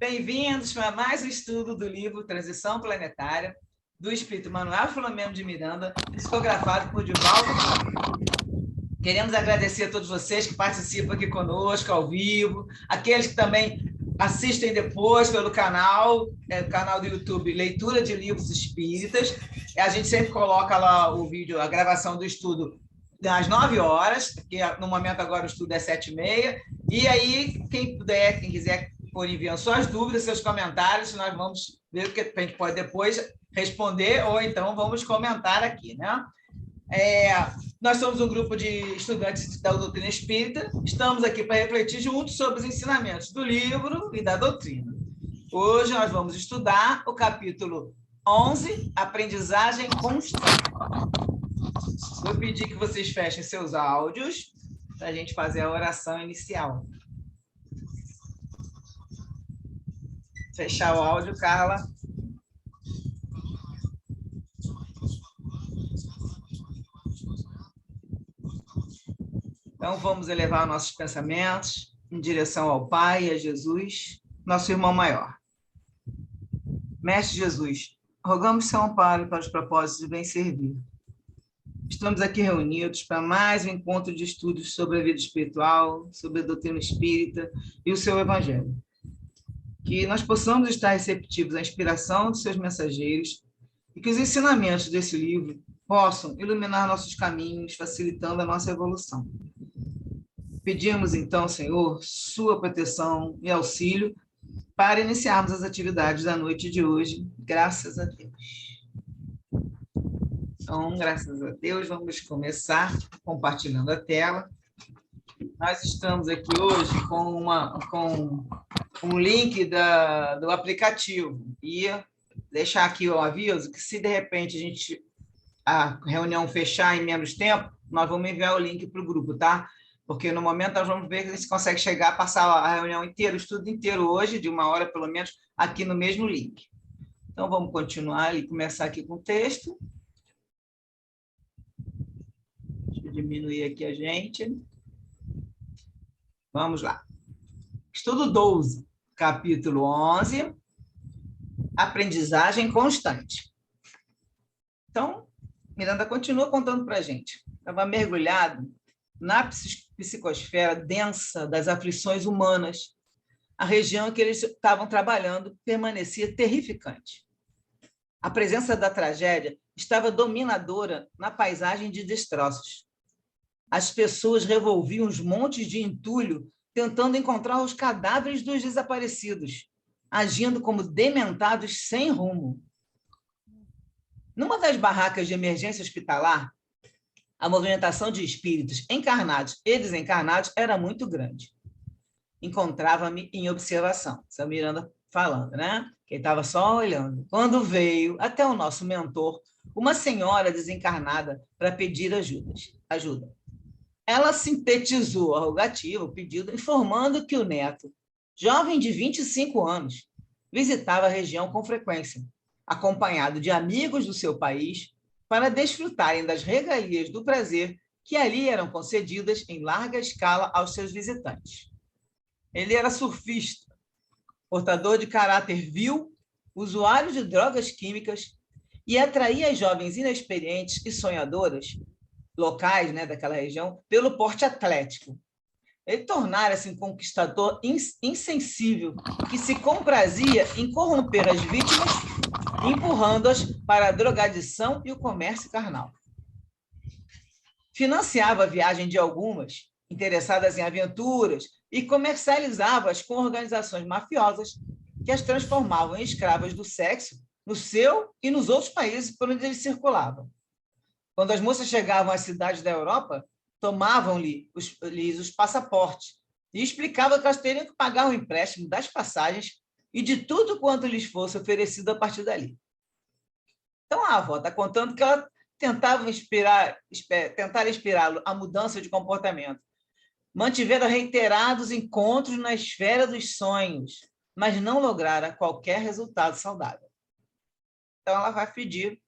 Bem-vindos para mais um estudo do livro Transição Planetária, do espírito Manuel Filomeno de Miranda, psicografado por Divaldo Franco. Queremos agradecer a todos vocês que participam aqui conosco, ao vivo, aqueles que também assistem depois pelo canal, canal do YouTube Leitura de Livros Espíritas. A gente sempre coloca lá o vídeo, a gravação do estudo às 9 horas, que no momento agora o estudo é 7h30, e aí quem puder, quem quiser por enviando suas dúvidas, seus comentários, nós vamos ver o que a gente pode depois responder, ou então vamos comentar aqui, né? Nós somos um grupo de estudantes da doutrina espírita, estamos aqui para refletir juntos sobre os ensinamentos do livro e da doutrina. Hoje nós vamos estudar o capítulo 11, Aprendizagem Constante. Vou pedir que vocês fechem seus áudios para a gente fazer a oração inicial. Fechar o áudio, Carla. Então, vamos elevar nossos pensamentos em direção ao Pai e a Jesus, nosso irmão maior. Mestre Jesus, rogamos seu amparo para os propósitos de bem servir. Estamos aqui reunidos para mais um encontro de estudos sobre a vida espiritual, sobre a doutrina espírita e o seu evangelho. Que nós possamos estar receptivos à inspiração dos seus mensageiros e que os ensinamentos desse livro possam iluminar nossos caminhos, facilitando a nossa evolução. Pedimos, então, Senhor, sua proteção e auxílio para iniciarmos as atividades da noite de hoje, graças a Deus. Então, graças a Deus, vamos começar compartilhando a tela. Nós estamos aqui hoje com um link do aplicativo. E deixar aqui o aviso que, se de repente a reunião fechar em menos tempo, nós vamos enviar o link para o grupo, tá? Porque no momento nós vamos ver se a gente consegue chegar a passar a reunião inteira, o estudo inteiro hoje, de 1 hora pelo menos, aqui no mesmo link. Então, vamos continuar e começar aqui com o texto. Deixa eu diminuir aqui a gente. Vamos lá. Estudo 12, capítulo 11, Aprendizagem Constante. Então, Miranda continua contando para a gente. Estava mergulhado na psicosfera densa das aflições humanas. A região em que eles estavam trabalhando permanecia terrificante. A presença da tragédia estava dominadora na paisagem de destroços. As pessoas revolviam os montes de entulho, tentando encontrar os cadáveres dos desaparecidos, agindo como dementados sem rumo. Numa das barracas de emergência hospitalar, a movimentação de espíritos encarnados e desencarnados era muito grande. Encontrava-me em observação. Essa Miranda falando, né? Quem estava só olhando. Quando veio até o nosso mentor uma senhora desencarnada para pedir ajuda. Ela sintetizou a rogativa, o pedido, informando que o neto, jovem de 25 anos, visitava a região com frequência, acompanhado de amigos do seu país, para desfrutarem das regalias do prazer que ali eram concedidas em larga escala aos seus visitantes. Ele era surfista, portador de caráter vil, usuário de drogas químicas e atraía as jovens inexperientes e sonhadoras, locais, né, daquela região, pelo porte atlético. Ele tornara-se um conquistador insensível que se comprazia em corromper as vítimas, empurrando-as para a drogadição e o comércio carnal. Financiava a viagem de algumas, interessadas em aventuras, e comercializava-as com organizações mafiosas que as transformavam em escravas do sexo no seu e nos outros países por onde ele circulava. Quando as moças chegavam às cidades da Europa, tomavam-lhes os passaportes e explicavam que elas teriam que pagar o empréstimo das passagens e de tudo quanto lhes fosse oferecido a partir dali. Então, a avó está contando que ela tentava tentar inspirá-lo à mudança de comportamento. Mantiveram reiterados encontros na esfera dos sonhos, mas não lograra qualquer resultado saudável. Então, ela vai pedir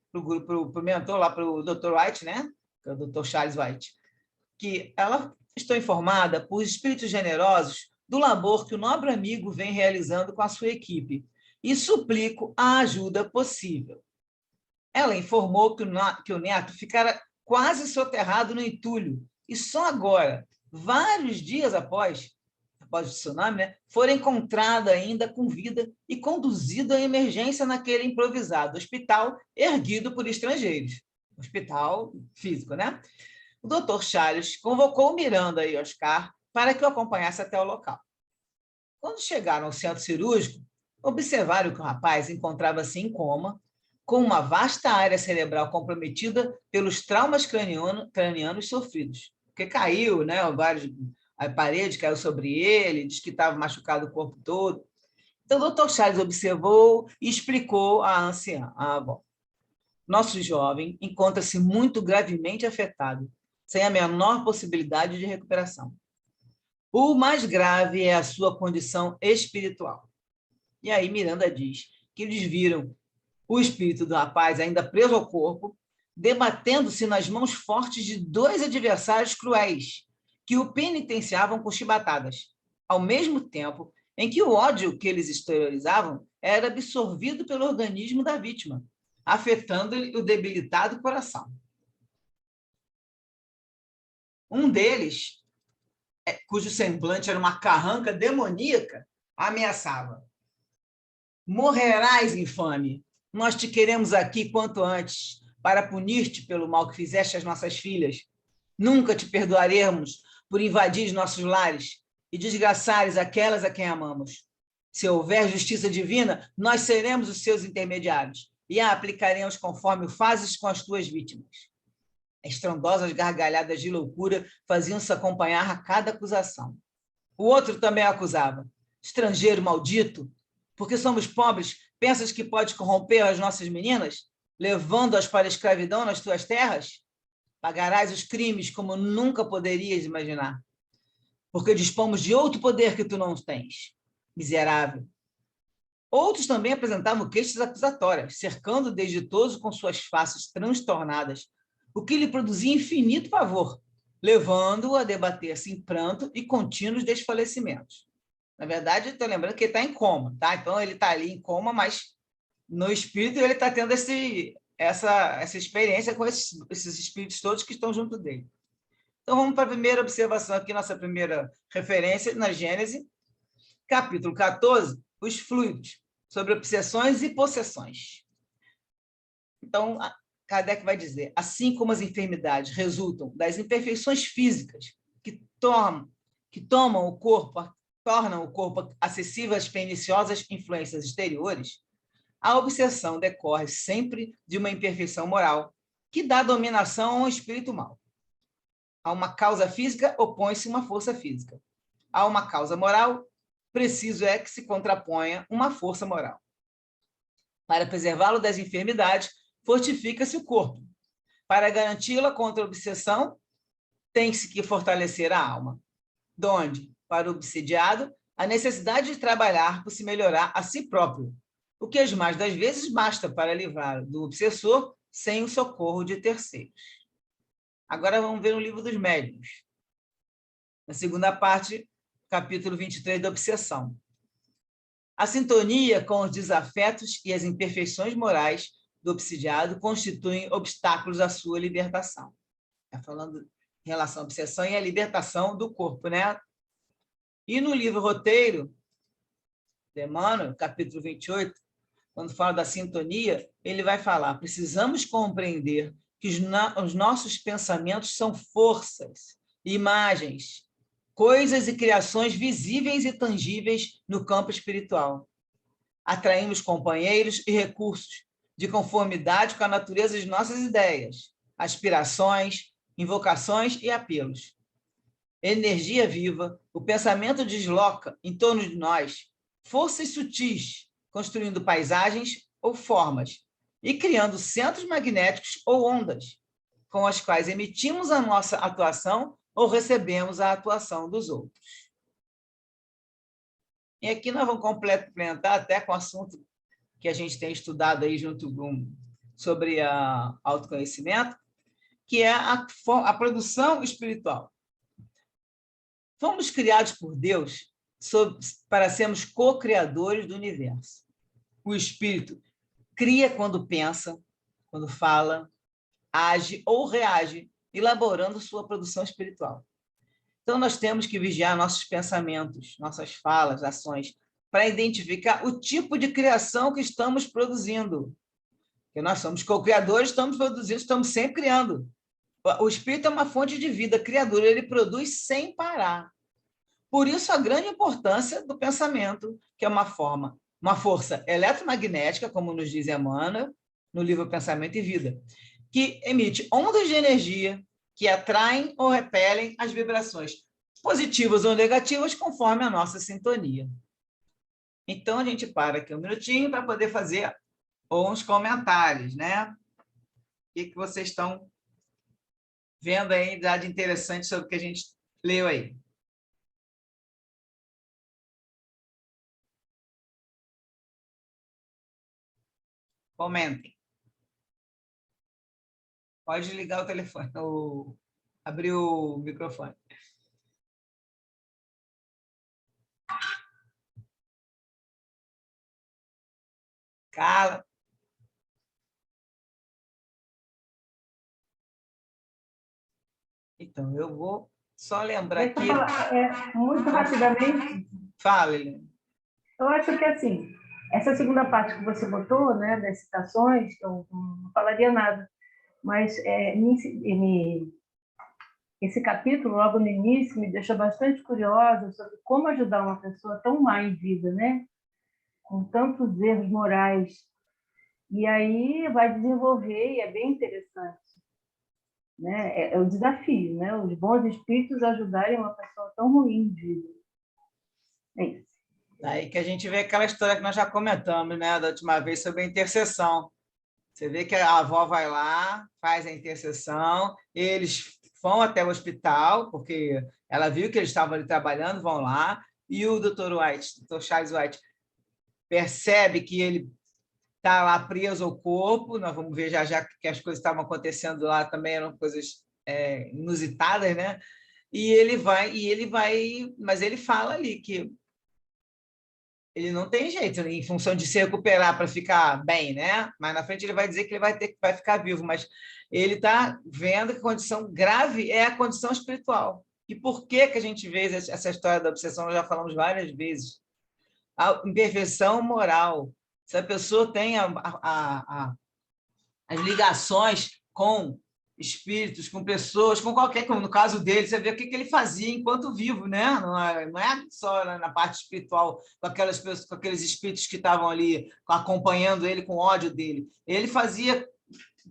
para o mentor, lá para o Dr. White, né? O Dr. Charles White, que ela estou informada por espíritos generosos do labor que o nobre amigo vem realizando com a sua equipe e suplico a ajuda possível. Ela informou que o neto ficara quase soterrado no entulho e só agora, vários dias após o tsunami, né, foi encontrado ainda com vida e conduzido à emergência naquele improvisado hospital erguido por estrangeiros. Hospital físico, né? O doutor Charles convocou Miranda e Oscar para que o acompanhasse até o local. Quando chegaram ao centro cirúrgico, observaram que o rapaz encontrava-se em coma, com uma vasta área cerebral comprometida pelos traumas cranianos sofridos. Porque caiu, né? A parede caiu sobre ele, diz que estava machucado o corpo todo. Então, o doutor Charles observou e explicou à anciã, à avó. Nosso jovem encontra-se muito gravemente afetado, sem a menor possibilidade de recuperação. O mais grave é a sua condição espiritual. E aí Miranda diz que eles viram o espírito do rapaz ainda preso ao corpo, debatendo-se nas mãos fortes de 2 adversários cruéis, que o penitenciavam com chibatadas, ao mesmo tempo em que o ódio que eles exteriorizavam era absorvido pelo organismo da vítima, afetando-lhe o debilitado coração. Um deles, cujo semblante era uma carranca demoníaca, ameaçava. Morrerás, infame! Nós te queremos aqui quanto antes, para punir-te pelo mal que fizeste às nossas filhas. Nunca te perdoaremos por invadir nossos lares e desgraçares aquelas a quem amamos. Se houver justiça divina, nós seremos os seus intermediários e a aplicaremos conforme o fazes com as tuas vítimas. Estrondosas gargalhadas de loucura faziam-se acompanhar a cada acusação. O outro também acusava. Estrangeiro maldito, porque somos pobres, pensas que pode corromper as nossas meninas, levando-as para a escravidão nas tuas terras? Pagarás os crimes como nunca poderias imaginar, porque dispomos de outro poder que tu não tens. Miserável. Outros também apresentavam queixas acusatórias, cercando o desditoso com suas faces transtornadas, o que lhe produzia infinito pavor, levando-o a debater-se em pranto e contínuos desfalecimentos. Na verdade, estou lembrando que ele está em coma, tá? Então, ele está ali em coma, mas no espírito ele está tendo essa experiência com esses espíritos todos que estão junto dele. Então, vamos para a primeira observação aqui, nossa primeira referência na Gênese, capítulo 14, os fluidos, sobre obsessões e possessões. Então, Kardec vai dizer, assim como as enfermidades resultam das imperfeições físicas que tornam o corpo acessível às perniciosas influências exteriores, a obsessão decorre sempre de uma imperfeição moral que dá dominação ao espírito mau. A uma causa física opõe-se uma força física. A uma causa moral, preciso é que se contraponha uma força moral. Para preservá-lo das enfermidades, fortifica-se o corpo. Para garanti-la contra a obsessão, tem-se que fortalecer a alma. Donde, para o obsidiado, a necessidade de trabalhar por se melhorar a si próprio, o que as mais das vezes basta para livrar do obsessor sem o socorro de terceiros. Agora vamos ver o livro dos médiuns. Na segunda parte, capítulo 23 da obsessão. A sintonia com os desafetos e as imperfeições morais do obsidiado constituem obstáculos à sua libertação. Está falando em relação à obsessão e à libertação do corpo, né? E no livro Roteiro de Emmanuel, capítulo 28, quando fala da sintonia, ele vai falar, precisamos compreender que os nossos pensamentos são forças, imagens, coisas e criações visíveis e tangíveis no campo espiritual. Atraímos companheiros e recursos de conformidade com a natureza de nossas ideias, aspirações, invocações e apelos. Energia viva, o pensamento desloca em torno de nós forças sutis, construindo paisagens ou formas e criando centros magnéticos ou ondas, com as quais emitimos a nossa atuação ou recebemos a atuação dos outros. E aqui nós vamos complementar até com o assunto que a gente tem estudado aí junto sobre autoconhecimento, que é a produção espiritual. Fomos criados por Deus para sermos co-criadores do universo. O espírito cria quando pensa, quando fala, age ou reage, elaborando sua produção espiritual. Então, nós temos que vigiar nossos pensamentos, nossas falas, ações, para identificar o tipo de criação que estamos produzindo. Porque nós somos co-criadores, estamos produzindo, estamos sempre criando. O espírito é uma fonte de vida criadora, ele produz sem parar. Por isso, a grande importância do pensamento, que é uma força eletromagnética, como nos diz Emmanuel, no livro Pensamento e Vida, que emite ondas de energia que atraem ou repelem as vibrações positivas ou negativas conforme a nossa sintonia. Então, a gente para aqui um minutinho para poder fazer uns comentários, né? O que vocês estão vendo aí de interessante sobre o que a gente leu aí? Comentem. Pode ligar o telefone, abrir o microfone. Cala. Então, eu vou só lembrar aqui... Muito rapidamente. Fala, Helena. Eu acho que, assim, essa segunda parte que você botou, né, das citações, eu não falaria nada, mas esse capítulo, logo no início, me deixa bastante curiosa sobre como ajudar uma pessoa tão má em vida, né? Com tantos erros morais. E aí vai desenvolver, e é bem interessante. Né? É o desafio, né? Os bons espíritos ajudarem uma pessoa tão ruim em vida. É isso. Aí que a gente vê aquela história que nós já comentamos, né, da última vez, sobre a intercessão. Você vê que a avó vai lá, faz a intercessão, eles vão até o hospital, porque ela viu que eles estavam ali trabalhando, vão lá, e o Dr. White, Dr. Charles White, percebe que ele está lá preso ao corpo, nós vamos ver já que as coisas estavam acontecendo lá também, eram coisas inusitadas, né? E ele vai, mas ele fala ali que ele não tem jeito, em função de se recuperar para ficar bem, né? Mas na frente ele vai dizer que ele vai ficar vivo, mas ele está vendo que a condição grave é a condição espiritual. E por que a gente vê essa história da obsessão? Nós já falamos várias vezes. A imperfeição moral. Se a pessoa tem as ligações com espíritos, com pessoas, com qualquer, como no caso dele, você vê o que ele fazia enquanto vivo, né? Não é só na parte espiritual, com aquelas pessoas, com aqueles espíritos que estavam ali acompanhando ele com ódio dele. Ele fazia,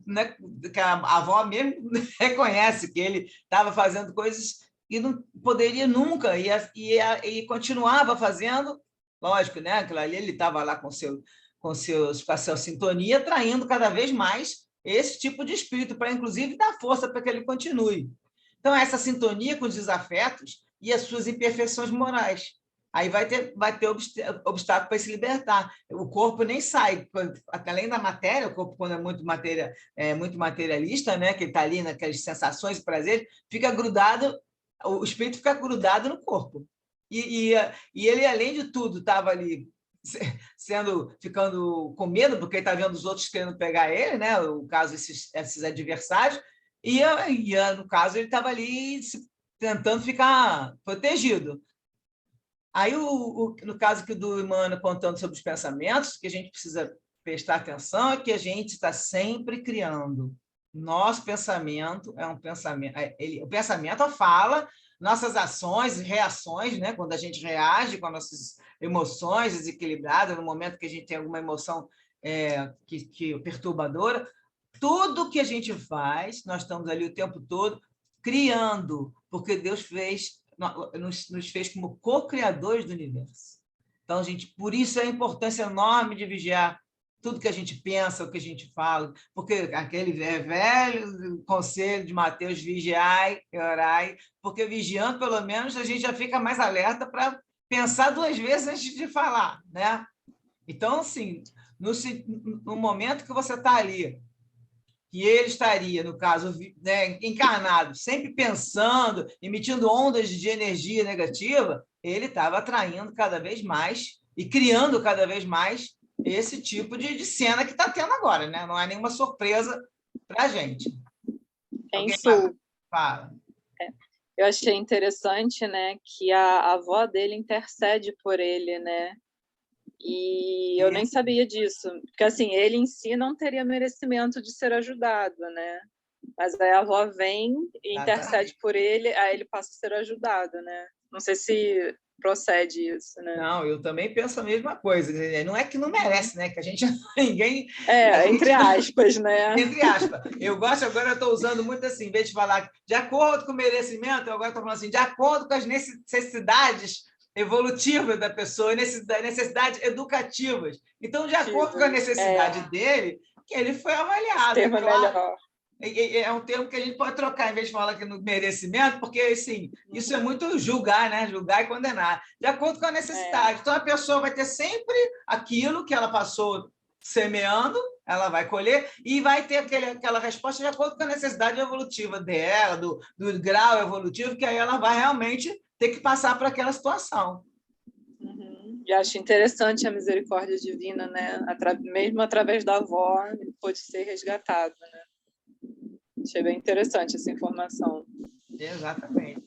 né, que a avó mesmo reconhece que ele estava fazendo coisas que não poderia nunca, e continuava fazendo, lógico, né? Aquilo ali ele estava lá com a sua sintonia, traindo cada vez mais esse tipo de espírito, para, inclusive, dar força para que ele continue. Então, essa sintonia com os desafetos e as suas imperfeições morais. Aí vai ter obstáculo para se libertar. O corpo nem sai, além da matéria, o corpo, quando é muito materialista, né, que ele está ali naquelas sensações e prazeres, fica grudado, o espírito fica grudado no corpo. E ele, além de tudo, estava ali ficando com medo, porque ele está vendo os outros querendo pegar ele, né? O caso, esses adversários, e no caso ele estava ali tentando ficar protegido. Aí, no caso que do Emmanuel contando sobre os pensamentos, que a gente precisa prestar atenção é que a gente está sempre criando. Nosso pensamento é um pensamento... o pensamento fala, nossas ações e reações, né? Quando a gente reage com as nossas emoções desequilibradas, no momento que a gente tem alguma emoção perturbadora, tudo que a gente faz, nós estamos ali o tempo todo criando, porque Deus nos fez como co-criadores do universo. Então, gente, por isso a importância enorme de vigiar tudo que a gente pensa, o que a gente fala, porque aquele velho conselho de Mateus, vigiai e orai, porque vigiando, pelo menos, a gente já fica mais alerta para pensar 2 vezes antes de falar, né? Então, assim, no momento que você está ali, que ele estaria, no caso, né, encarnado, sempre pensando, emitindo ondas de energia negativa, ele estava atraindo cada vez mais e criando cada vez mais esse tipo de cena que está tendo agora, né? Não é nenhuma surpresa para a gente. Alguém fala? Eu achei interessante, né, que a avó dele intercede por ele, né? E eu nem sabia disso, porque assim, ele em si não teria merecimento de ser ajudado, né? Mas aí a avó vem e intercede por ele, aí ele passa a ser ajudado, né? Não sei se procede isso, né? Não, eu também penso a mesma coisa. Não é que não merece, né? Que a gente ninguém. Entre aspas, né? Entre aspas. Eu gosto, agora eu estou usando muito assim, em vez de falar de acordo com o merecimento, eu agora estou falando assim, de acordo com as necessidades evolutivas da pessoa, necessidades educativas. Então, de acordo com a necessidade dele, que ele foi avaliado. Termo melhor. É um termo que a gente pode trocar, em vez de falar aqui no merecimento, porque assim, isso é muito julgar, né? Julgar e condenar, de acordo com a necessidade. Então, a pessoa vai ter sempre aquilo que ela passou semeando, ela vai colher e vai ter aquela resposta de acordo com a necessidade evolutiva dela, do grau evolutivo, que aí ela vai realmente ter que passar por aquela situação. E acho interessante a misericórdia divina, né? Mesmo através da avó, ele pode ser resgatado, né? Achei bem interessante essa informação. Exatamente.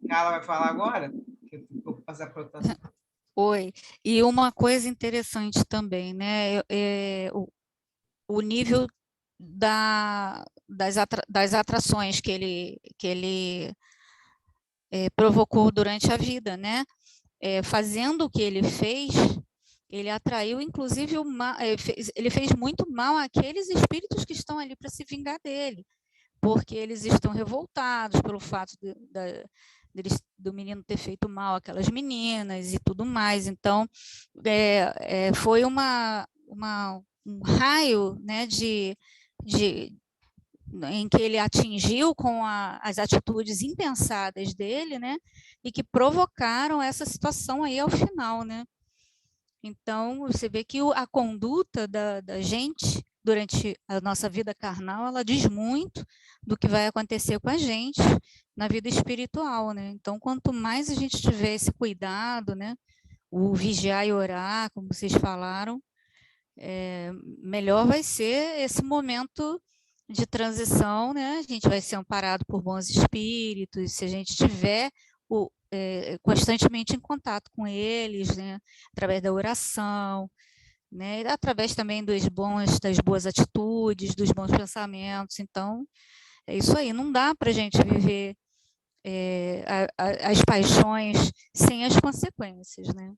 Ela vai falar agora? Vou passar para outra. Oi. E uma coisa interessante também, né? O nível das atrações que ele provocou durante a vida, né? Fazendo o que ele fez, ele atraiu, inclusive, ele fez muito mal àqueles espíritos que estão ali para se vingar dele, porque eles estão revoltados pelo fato do menino ter feito mal àquelas meninas e tudo mais. Então, foi um raio, né, em que ele atingiu com as atitudes impensadas dele, né, e que provocaram essa situação aí ao final, né. Então, você vê que a conduta da gente durante a nossa vida carnal, ela diz muito do que vai acontecer com a gente na vida espiritual, né. Então, quanto mais a gente tiver esse cuidado, né, o vigiar e orar, como vocês falaram, melhor vai ser esse momento de transição, né? A gente vai ser amparado por bons espíritos, se a gente tiver constantemente em contato com eles, né? Através da oração, né? E através também das boas atitudes, dos bons pensamentos. Então, é isso aí, não dá para a gente viver as paixões sem as consequências, né?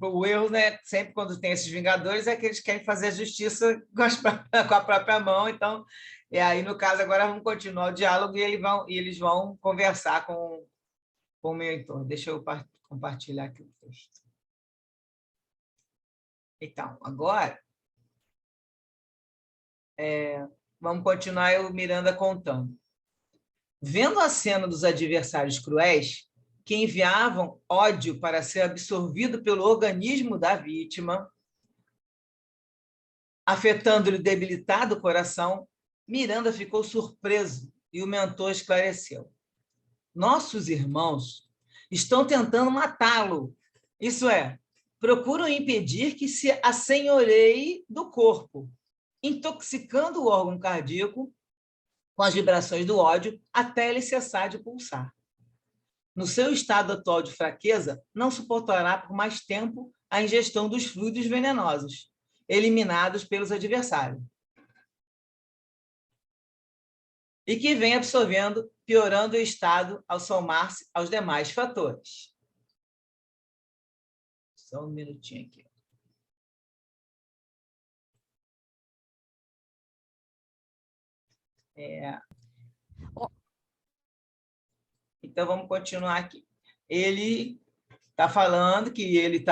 O erro, né, sempre quando tem esses vingadores, é que eles querem fazer a justiça com a própria mão. Então, aí, no caso, agora vamos continuar o diálogo e eles vão conversar com o meu entorno. Deixa eu compartilhar aqui o texto. Então, agora, vamos continuar o Miranda contando. Vendo a cena dos adversários cruéis, que enviavam ódio para ser absorvido pelo organismo da vítima, afetando-lhe o debilitado coração, Miranda ficou surpreso e o mentor esclareceu. Nossos irmãos estão tentando matá-lo, isso é, procuram impedir que se assenhoreie do corpo, intoxicando o órgão cardíaco com as vibrações do ódio até ele cessar de pulsar. No seu estado atual de fraqueza, não suportará por mais tempo a ingestão dos fluidos venenosos, eliminados pelos adversários, e que vem absorvendo, piorando o estado ao somar-se aos demais fatores. Só um minutinho aqui. Então, vamos continuar aqui. Ele está falando que eles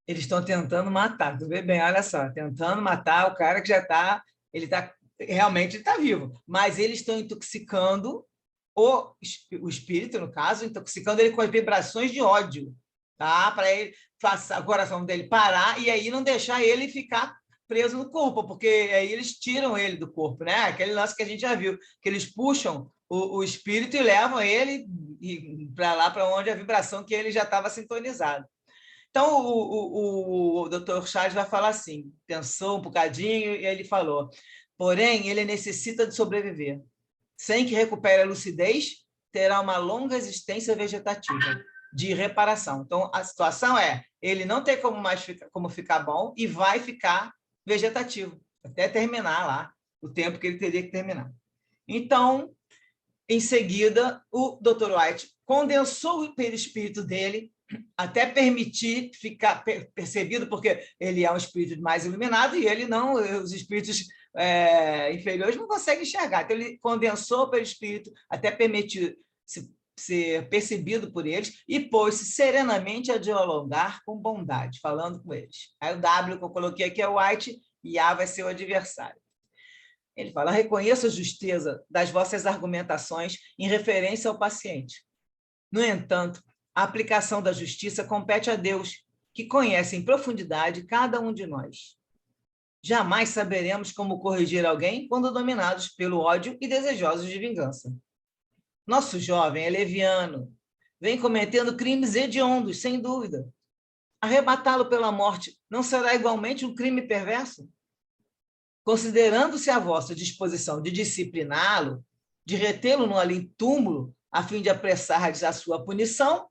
estão tentando matar, tu vê bem, olha só, tentando matar o cara que já está, realmente está vivo, mas eles estão intoxicando o espírito, no caso, intoxicando ele com as vibrações de ódio, tá? Para ele o coração dele parar e aí não deixar ele ficar preso no corpo, porque aí eles tiram ele do corpo, né? Aquele lance que a gente já viu, que eles puxam o espírito e levam ele para lá, para onde a vibração que ele já estava sintonizado. Então, o Dr. Charles vai falar assim, pensou um bocadinho e ele falou, porém, ele necessita de sobreviver. Sem que recupere a lucidez, terá uma longa existência vegetativa de reparação. Então, a situação é, ele não tem como ficar bom e vai ficar vegetativo, até terminar lá o tempo que ele teria que terminar. Então, em seguida, o Dr. White condensou o perispírito dele até permitir ficar percebido, porque ele é um espírito mais iluminado e ele não, os espíritos inferiores não conseguem enxergar. Então, ele condensou o perispírito até permitir ser percebido por eles e pôs-se serenamente a dialogar com bondade, falando com eles. Aí o W que eu coloquei aqui é o White e A vai ser o adversário. Ele fala, reconheço a justeza das vossas argumentações em referência ao paciente. No entanto, a aplicação da justiça compete a Deus, que conhece em profundidade cada um de nós. Jamais saberemos como corrigir alguém quando dominados pelo ódio e desejosos de vingança. Nosso jovem é leviano, vem cometendo crimes hediondos, sem dúvida. Arrebatá-lo pela morte não será igualmente um crime perverso? Considerando-se a vossa disposição de discipliná-lo, de retê-lo no além-túmulo, a fim de apressar-lhes a sua punição,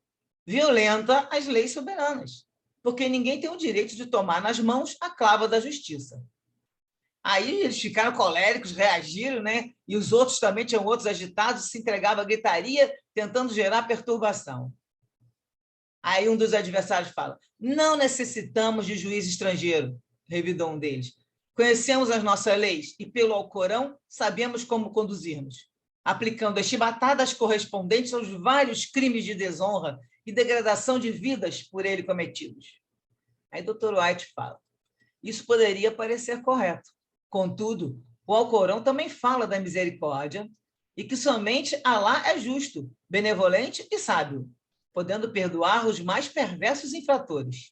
violenta as leis soberanas, porque ninguém tem o direito de tomar nas mãos a clava da justiça. Aí eles ficaram coléricos, reagiram, né? E os outros também tinham outros agitados, se entregavam à gritaria, tentando gerar perturbação. Aí um dos adversários fala, não necessitamos de juiz estrangeiro, revidou um deles. Conhecemos as nossas leis e, pelo Alcorão, sabemos como conduzirmos, aplicando as chibatadas correspondentes aos vários crimes de desonra e degradação de vidas por ele cometidos. Aí Dr. White fala, isso poderia parecer correto. Contudo, o Alcorão também fala da misericórdia e que somente Alá é justo, benevolente e sábio, podendo perdoar os mais perversos infratores.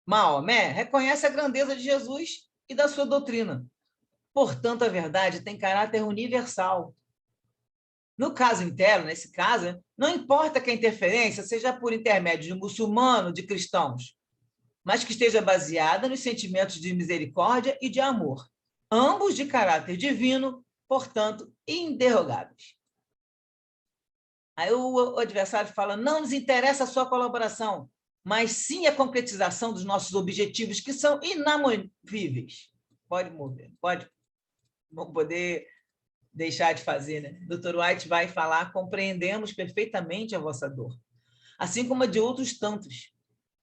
Maomé reconhece a grandeza de Jesus e da sua doutrina. Portanto, a verdade tem caráter universal. No caso interno, nesse caso, não importa que a interferência seja por intermédio de muçulmano, de cristãos, mas que esteja baseada nos sentimentos de misericórdia e de amor, ambos de caráter divino, portanto, interrogáveis. Aí o adversário fala, não nos interessa a sua colaboração, mas sim a concretização dos nossos objetivos, que são inamovíveis. Pode mover, pode não poder deixar de fazer, né? Dr. White vai falar, compreendemos perfeitamente a vossa dor, assim como a de outros tantos.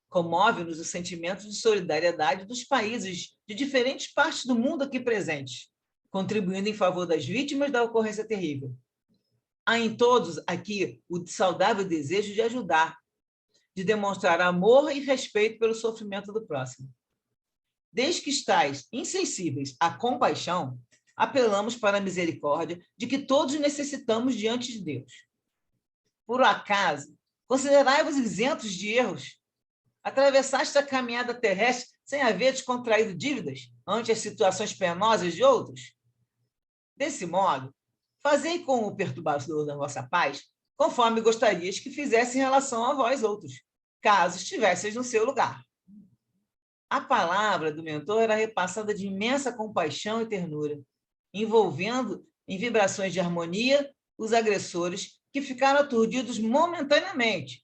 Comove-nos o sentimento de solidariedade dos países de diferentes partes do mundo aqui presentes, contribuindo em favor das vítimas da ocorrência terrível. Há em todos aqui o saudável desejo de ajudar, de demonstrar amor e respeito pelo sofrimento do próximo. Desde que estáis insensíveis à compaixão, apelamos para a misericórdia de que todos necessitamos diante de Deus. Por acaso, considerai-vos isentos de erros? Atravessaste a caminhada terrestre sem haver descontraído dívidas ante as situações penosas de outros? Desse modo, fazei com o perturbador da vossa paz, conforme gostarias que fizesse em relação a vós outros, caso estivesseis no seu lugar. A palavra do mentor era repassada de imensa compaixão e ternura, envolvendo em vibrações de harmonia os agressores que ficaram aturdidos momentaneamente,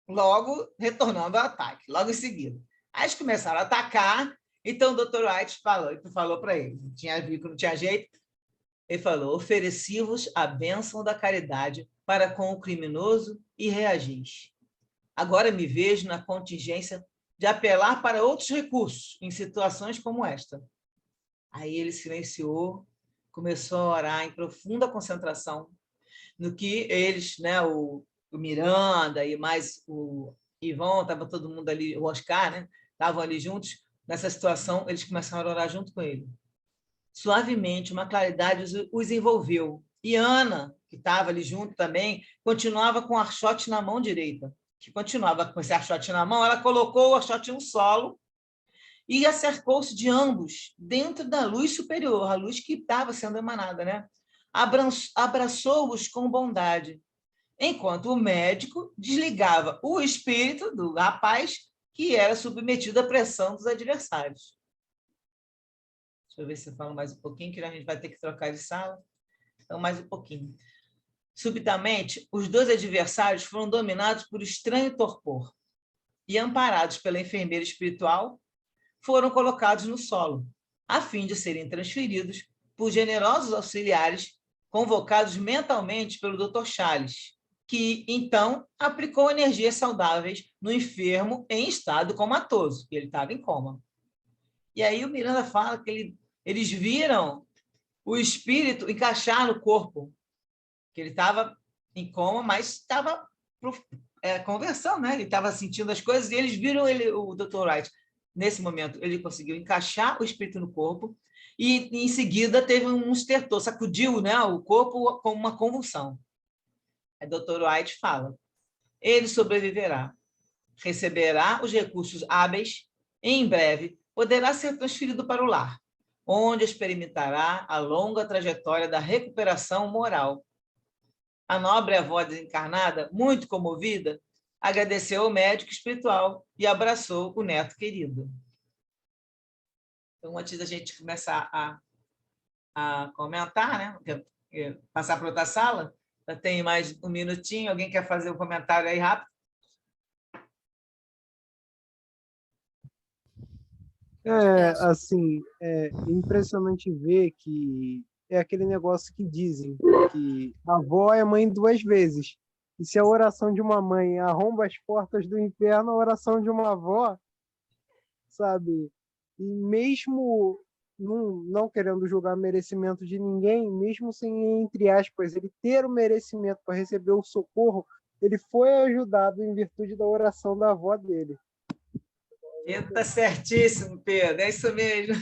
logo retornando ao ataque, logo em seguida. Aí eles começaram a atacar, então o Dr. White falou para ele, viu que não tinha jeito, ele falou, ofereci-vos a bênção da caridade para com o criminoso e reagis. Agora me vejo na contingência de apelar para outros recursos em situações como esta. Aí ele silenciou, começou a orar em profunda concentração no que eles, né, o Miranda e mais o Ivan, estava todo mundo ali, o Oscar, né, estavam ali juntos, nessa situação, eles começaram a orar junto com ele. Suavemente, uma claridade os envolveu. E Ana, que estava ali junto também, continuava com o archote na mão direita, que continuava com esse archote na mão, ela colocou o archote em um solo e acercou-se de ambos, dentro da luz superior, a luz que estava sendo emanada, né? Abraçou-os com bondade, enquanto o médico desligava o espírito do rapaz que era submetido à pressão dos adversários. Deixa eu ver se eu falo mais um pouquinho, que a gente vai ter que trocar de sala. Então, mais um pouquinho. Subitamente, os dois adversários foram dominados por estranho torpor e, amparados pela enfermeira espiritual, foram colocados no solo, a fim de serem transferidos por generosos auxiliares convocados mentalmente pelo Dr. Charles, que, então, aplicou energias saudáveis no enfermo em estado comatoso. Ele estava em coma. E aí o Miranda fala que eles viram o espírito encaixar no corpo, que ele estava em coma, mas estava conversando, né? Ele estava sentindo as coisas, e eles viram ele, o Dr. Wright. Nesse momento, ele conseguiu encaixar o espírito no corpo, e, em seguida, teve um estertor, sacudiu, né, o corpo como uma convulsão. A Dr. White fala: ele sobreviverá, receberá os recursos hábeis e, em breve, poderá ser transferido para o lar, onde experimentará a longa trajetória da recuperação moral. A nobre avó desencarnada, muito comovida, agradeceu ao médico espiritual e abraçou o neto querido. Então, antes da gente começar a comentar, né, passar para outra sala, já tem mais um minutinho. Alguém quer fazer um comentário aí rápido? Assim, é impressionante ver que é aquele negócio que dizem que a avó é mãe duas vezes. E se a oração de uma mãe arromba as portas do inferno, a oração de uma avó, sabe? E mesmo não querendo julgar merecimento de ninguém, mesmo sem, entre aspas, ele ter o merecimento para receber o socorro, ele foi ajudado em virtude da oração da avó dele. Está certíssimo, Pedro, é isso mesmo.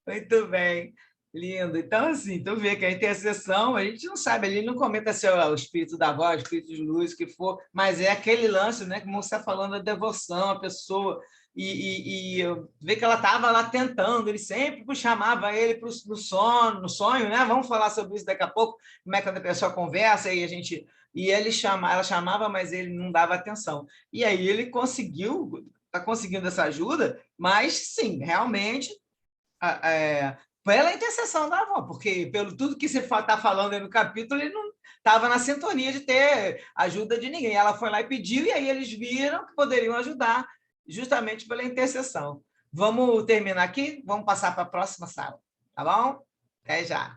Muito bem, lindo. Então, assim, tu vê que a intercessão, a gente não sabe, ele não comenta se é o espírito da avó, o espírito de luz, o que for, mas é aquele lance, né, como você está falando, a devoção, a pessoa, e vê que ela estava lá tentando, ele sempre chamava ele para no sonho, né? Vamos falar sobre isso daqui a pouco, como é que a pessoa conversa, e ela chamava, mas ele não dava atenção. E aí ele está conseguindo essa ajuda, mas sim, realmente, pela intercessão da avó, porque pelo tudo que você está falando aí no capítulo, ele não estava na sintonia de ter ajuda de ninguém. Ela foi lá e pediu, e aí eles viram que poderiam ajudar justamente pela intercessão. Vamos terminar aqui? Vamos passar para a próxima sala, tá bom? Até já.